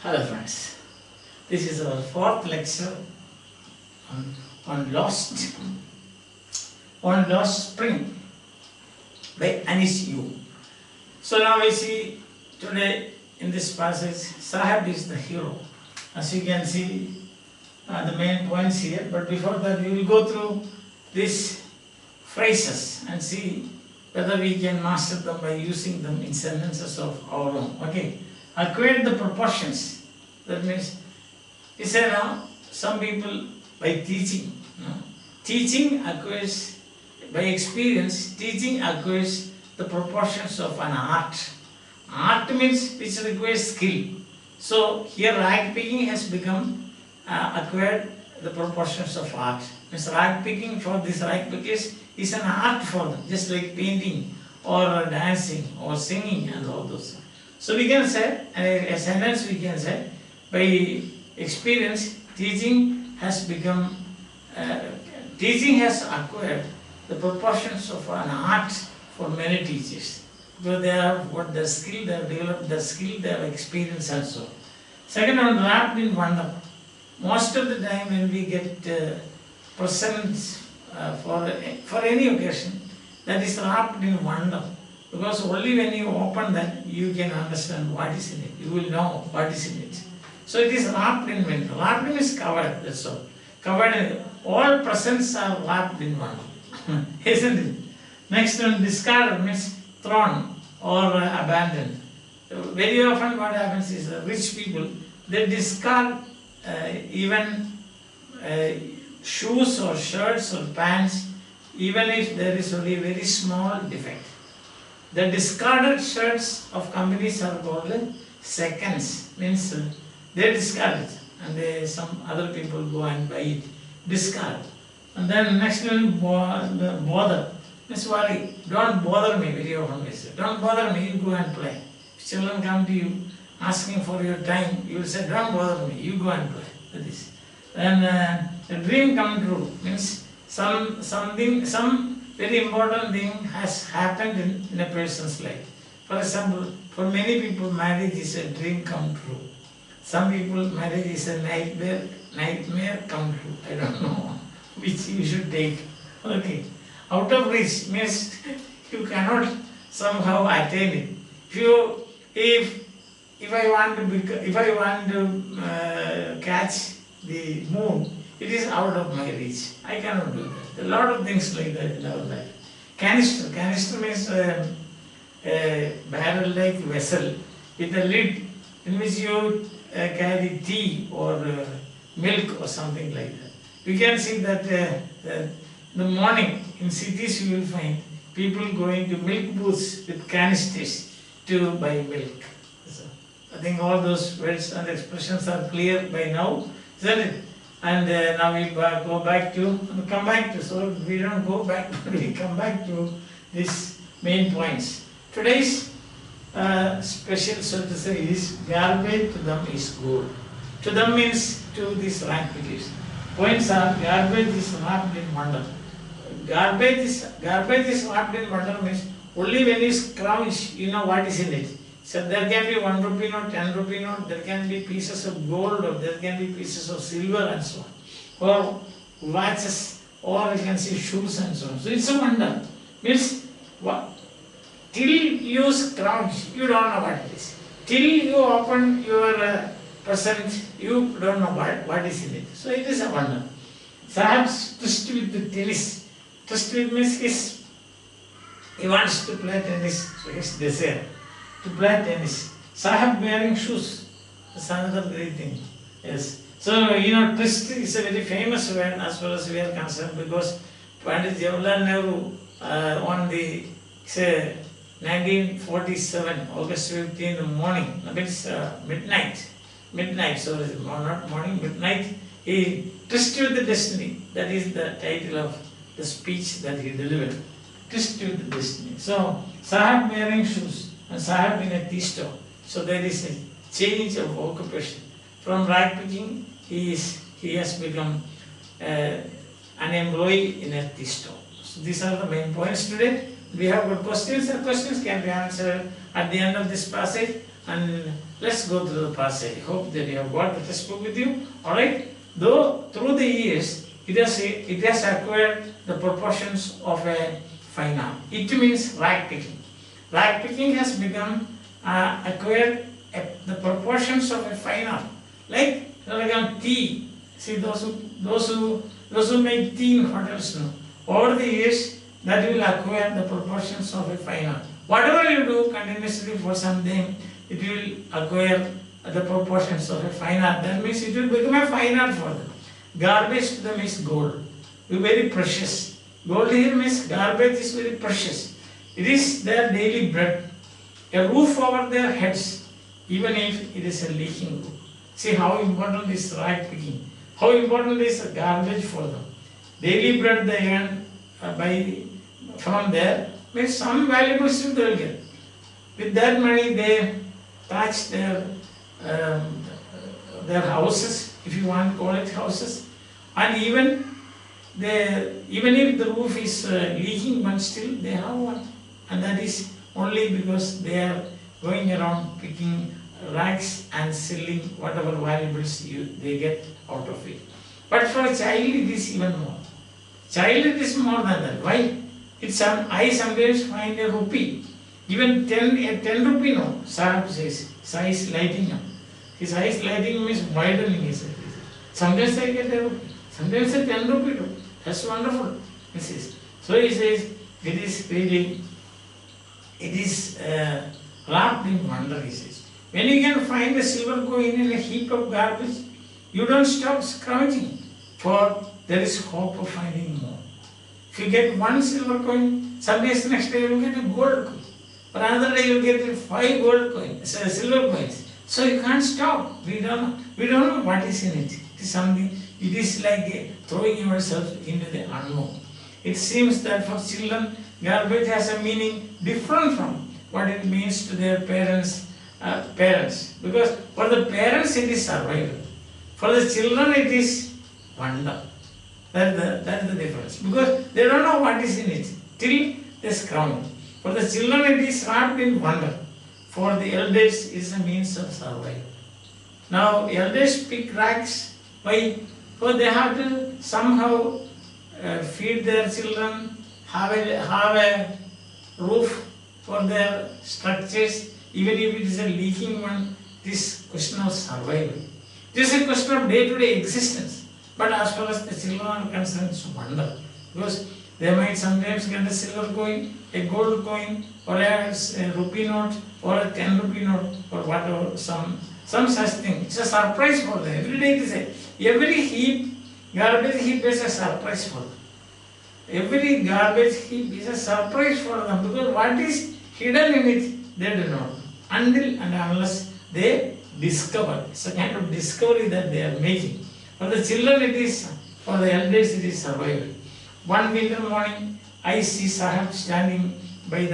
Hello friends, this is our fourth lecture on lost spring by Anish Yu. So now we see today in this passage, Sahib is the hero. As you can see the main points here, but before that we will go through these phrases and see whether we can master them by using them in sentences of our own. Okay, acquire the proportions. That means, we say now, some people by teaching, teaching acquires, by experience, teaching acquires the proportions of an art. Art means which requires skill. So here rag picking has become acquired the proportions of art. Means rag picking for these rag pickers is an art for them, just like painting or dancing or singing and all those. So we can say, a sentence we can say, by experience, teaching has become, teaching has acquired the proportions of an art for many teachers. Because they have got the skill, they have developed the skill, they have experience also. Second one, wrapped in wonder. Most of the time when we get presents for any occasion, that is wrapped in wonder. Because only when you open that, you can understand what is in it. You will know what is in it. So it is wrapped in wonder. Wrapped is covered, that's all. Covered in, all presents are wrapped in wonder. Isn't it? Next one, discarded means thrown or abandoned. Very often what happens is rich people, they discard even shoes or shirts or pants, even if there is only a very small defect. The discarded shirts of companies are called seconds, means they discard it and some other people go and buy it, discard. And then next one, bother, means worry, don't bother me, very often we say, don't bother me, you go and play. If children come to you asking for your time, you will say, don't bother me, you go and play. That is. Then a dream come true, means some very important thing has happened in a person's life. For example, for many people, marriage is a dream come true. Some people, marriage is a nightmare come true. I don't know which you should take. Okay. Out of reach means you cannot somehow attain it. If I want to catch the moon, it is out of my reach. I cannot do that. A lot of things like that in our life. Canister. Canister means a barrel-like vessel with a lid in which you carry tea or milk or something like that. You can see that in the morning in cities you will find people going to milk booths with canisters to buy milk. So, I think all those words and expressions are clear by now, isn't it? And now we come back to, so we don't go back, we come back to these main points. Today's special, so to say, is garbage to them is gold. To them means to these rank pickers. Points are garbage is wrapped in wonder. Garbage is wrapped in wonder means only when you scrounge, you know what is in it. So there can be 1 rupee note, 10 rupee note, there can be pieces of gold, or there can be pieces of silver and so on. Or watches, or you can see shoes and so on. So it's a wonder. Means what? Till you scrounge, you don't know what it is. Till you open your present, you don't know what is in it. So it is a wonder. Sahab's tryst with the tennis. Tryst with means he wants to play tennis, so his desire to play tennis. Sahab wearing shoes. That's another great thing. Yes. So, tryst is a very famous word as far as we are concerned, because Pandit Jawaharlal Nehru on the 1947, August 15 in the morning, means midnight, not morning, midnight, he tryst with the destiny. That is the title of the speech that he delivered. Tryst with the destiny. So, Sahab wearing shoes and Sahab in a tea stall. So there is a change of occupation. From rag picking, he has become an employee in a tea stall. So these are the main points today. We have got questions, and questions can be answered at the end of this passage. and let's go through the passage. Hope that you have got the textbook with you. Alright? Though through the years it has acquired the proportions of a fine art. It means rag picking. Rag picking has become acquired the proportions of a fine art. Like tea. See, those who make tea in hotels now. Over the years, that will acquire the proportions of a fine art. Whatever you do continuously for some time, it will acquire the proportions of a fine art. That means it will become a fine art for them. Garbage to them is gold. Very precious. Gold here means garbage is very precious. It is their daily bread. A roof over their heads, even if it is a leaking roof. See how important is rag picking. How important is garbage for them. Daily bread they earn from there, means some valuable still they will get. With that money they patch their houses, if you want to call it houses, and even if the roof is leaking, but still they have one, and that is only because they are going around picking rags and selling whatever valuables they get out of it. But for a child it is even more. Child it is more than that. Why? I sometimes find a rupee, even 10 rupee no, Sahab says, size lighting up. His eyes lighting means widening his eyes. Sometimes I get a rupee, sometimes a 10 rupee too. That's wonderful. He says. So he says, it is wrapped in wonder, he says. When you can find a silver coin in a heap of garbage, you don't stop scrounging, for there is hope of finding more. If you get one silver coin, some days next day you will get a gold coin. Or another day you will get 5 gold coins, silver coins. So you can't stop. We don't know what is in it. It is something. It is like throwing yourself into the unknown. It seems that for children, garbage has a meaning different from what it means to their parents. Because for the parents it is survival. For the children it is wonder. That is the difference. Because they don't know what is in it till they scrounge. For the children it is wrapped in wonder. For the elders it is a means of survival. Now elders pick rags. Why? Because they have to somehow feed their children, have a roof for their structures. Even if it is a leaking one, this question of survival. This is a question of day-to-day existence. But as far as the children are concerned, it's wonder. Because they might sometimes get a silver coin, a gold coin, or a rupee note, or a 10 rupee note, or whatever, some such thing. It's a surprise for them. Every day it is every garbage heap is a surprise for them. Every garbage heap is a surprise for them, because what is hidden in it, they do not know. Until and unless they discover. It's a kind of discovery that they are making. For the children it is, for the elders it is survival. One winter morning, I see Sahab standing by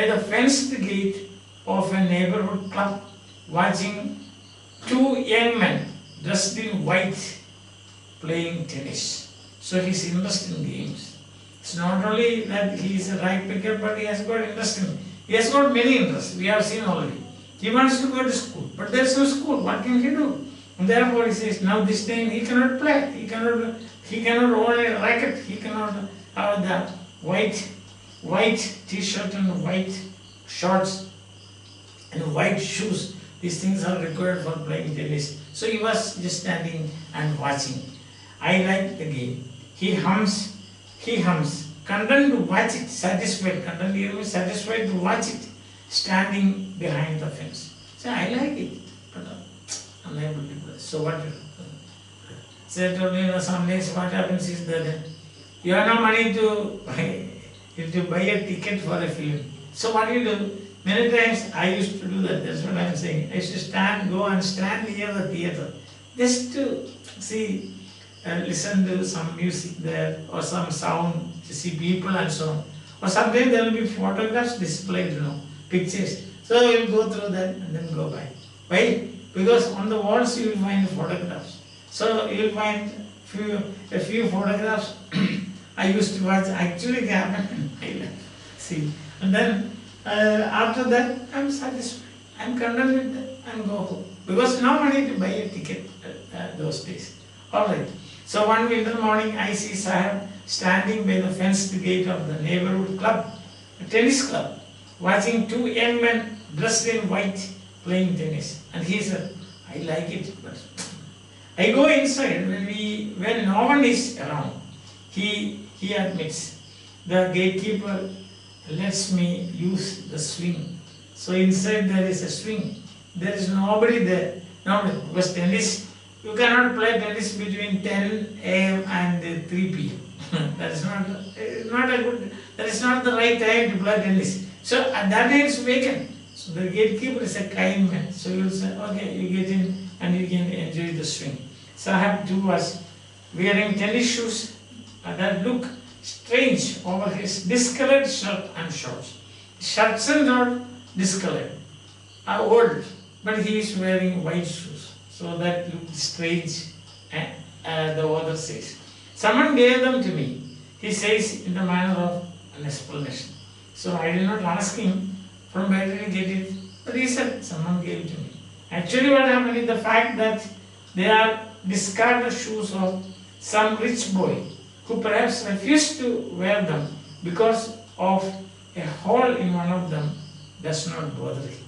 the fenced gate of a neighborhood club, watching 2 young men dressed in white playing tennis. So he's interested in games. It's not only that he is a rag picker, but he has got interest in. He has got many interests. We have seen already. He wants to go to school, but there is no school. What can he do? And therefore he says, now this time he cannot play. He cannot own a racket. He cannot have the white t-shirt and white shorts and white shoes. These things are required for playing tennis. So he was just standing and watching. I like the game. He hums, content to watch it, satisfied. Content here means satisfied to watch it, standing behind the fence. So I like it, but I'm unable to do it. So what? So told me, some days what happens is that you have no money to buy a ticket for a film. So what do you do? Many times I used to do that. That's what I'm saying. I used to go and stand near the theatre, just to see. Listen to some music there or some sound, to see people and so on. Or sometimes there will be photographs displayed, pictures. So you will go through that and then go back. Why? Because on the walls you will find photographs. So you will find a few photographs I used to watch actually happened in my life. See, and then After that, I'm satisfied. I'm content with that and go home. Because no money to buy a ticket those days. Alright. So one winter morning, I see Sahib standing by the fenced gate of the neighborhood club, a tennis club, watching two young men dressed in white playing tennis. And he said, I like it, but I go inside when no one is around. He admits. The gatekeeper lets me use the swing. So inside there is a swing. There is nobody there. Nobody. Because tennis, you cannot play tennis between 10 a.m. and 3 p.m. That is not the right time to play tennis. So at that time it's vacant. So the gatekeeper is a kind man. So he will say, okay, you get in and you can enjoy the swing. Sahib too was wearing tennis shoes that look strange over his discolored shirt and shorts. Shirts are not discolored, are old, but he is wearing white shoes. So that looked strange, and the author says. Someone gave them to me, he says in the manner of an explanation. So I did not ask him from where did he get it, but he said someone gave it to me. Actually what happened is the fact that they are discarded shoes of some rich boy who perhaps refused to wear them because of a hole in one of them does not bother him.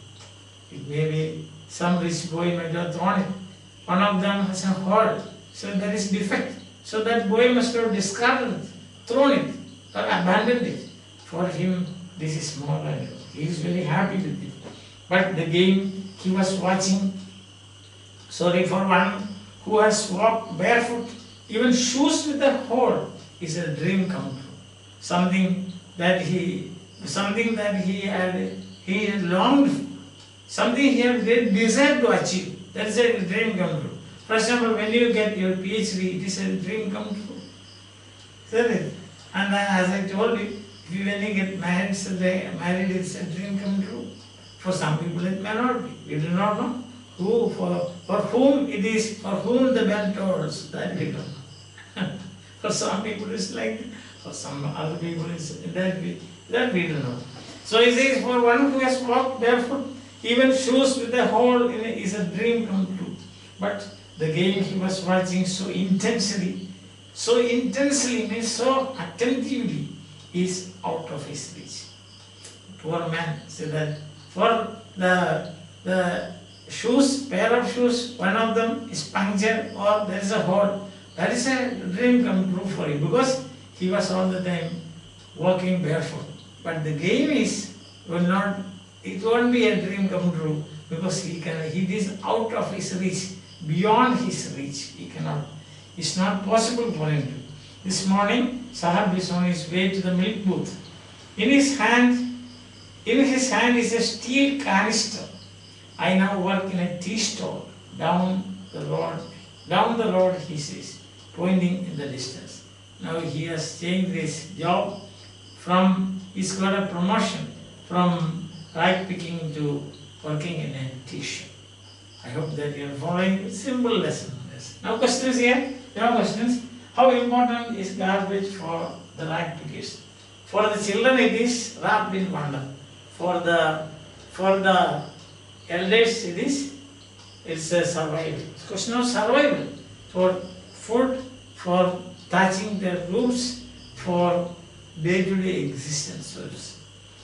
It may be some rich boy might have thrown it. One of them has a hole, so there is defect. So that boy must have discarded it, thrown it, or abandoned it. For him, this is more valuable. He is very happy with it. But the game he was watching, sorry, for one who has walked barefoot, even shoes with a hole, is a dream come true. Something that he had longed for, something he had desired to achieve. That is a dream come true. For example, when you get your PhD, it is a dream come true. Isn't it? And as I told you, when you get married, it's a dream come true. For some people it may not be. We do not know for whom it is, for whom the bell tolls, that we don't know. For some people it's like that, for some other people it's that we don't know. So he says, for one who has walked barefoot, even shoes with a hole in it is a dream come true. But the game he was watching so intensely means so attentively, is out of his reach. Poor man said that for the shoes, pair of shoes, one of them is punctured or there is a hole. That is a dream come true for him because he was all the time walking barefoot. But the game it won't be a dream come true because he is out of his reach, beyond his reach. It's not possible for him to. This morning, Sahib is on his way to the milk booth. In his hand is a steel canister. I now work in a tea stall down the road, he says, pointing in the distance. Now he has changed his job he's got a promotion from rag picking to working in a tea shop. I hope that you are following. Simple lesson. Yes. Now questions here? There are questions. How important is garbage for the rag pickers? For the children it is wrapped in wonder. For the elders it's a survival. It's a question of survival. For food, for touching their roofs, for day-to-day existence.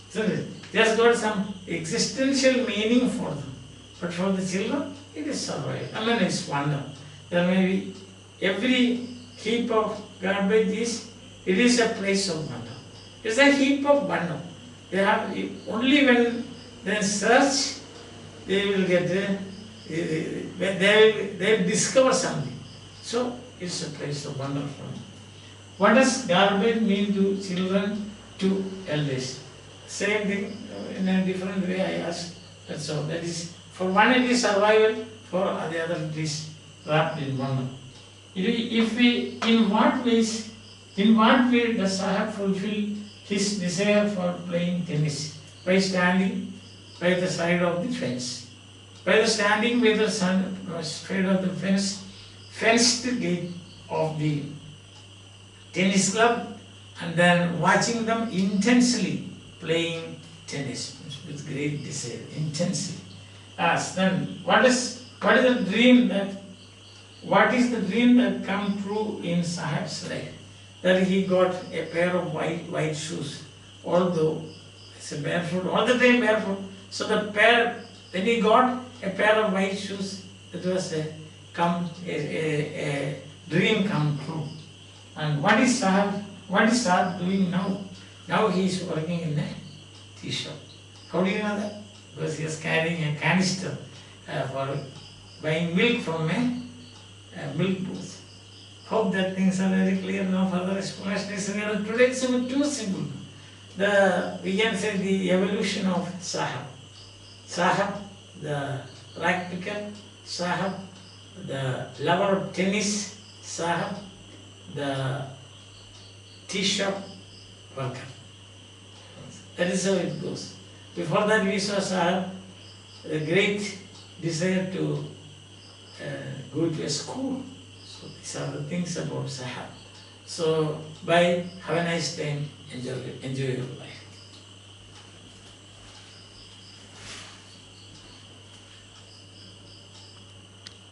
Isn't it? Just got some existential meaning for them. But for the children, it is survival. It's wonder. There may be every heap of garbage it is a place of wonder. It's a heap of wonder. They have only when they search, they will get they will discover something. So it's a place of wonder for them. What does garbage mean to children, to elders? Same thing in a different way I ask. That's all. That is, for one it is survival, for the other it is wrapped in wonder. In what way does Sahib fulfill his desire for playing tennis? By standing by the side of the fence. By standing by the side of the fenced gate of the tennis club, and then watching them intensely playing tennis with great desire, intensely. Ask then, what is the dream that come true in Sahib's life? That he got a pair of white shoes, although it's a barefoot, all the time barefoot. So when he got a pair of white shoes, it was a dream come true. And what is Sahib doing now? Now he is working in a tea shop. How do you know that? Because he is carrying a canister for buying milk from a milk booth. Hope that things are very clear. No further explanation is required. Today it's too simple. We can say the evolution of Sahib. Sahib, the rag picker, Sahib, the lover of tennis, Sahib, the tea shop worker. That is how it goes. Before that we saw Sahib, a great desire to go to a school. So these are the things about Sahib. So bye, have a nice time, enjoy your life.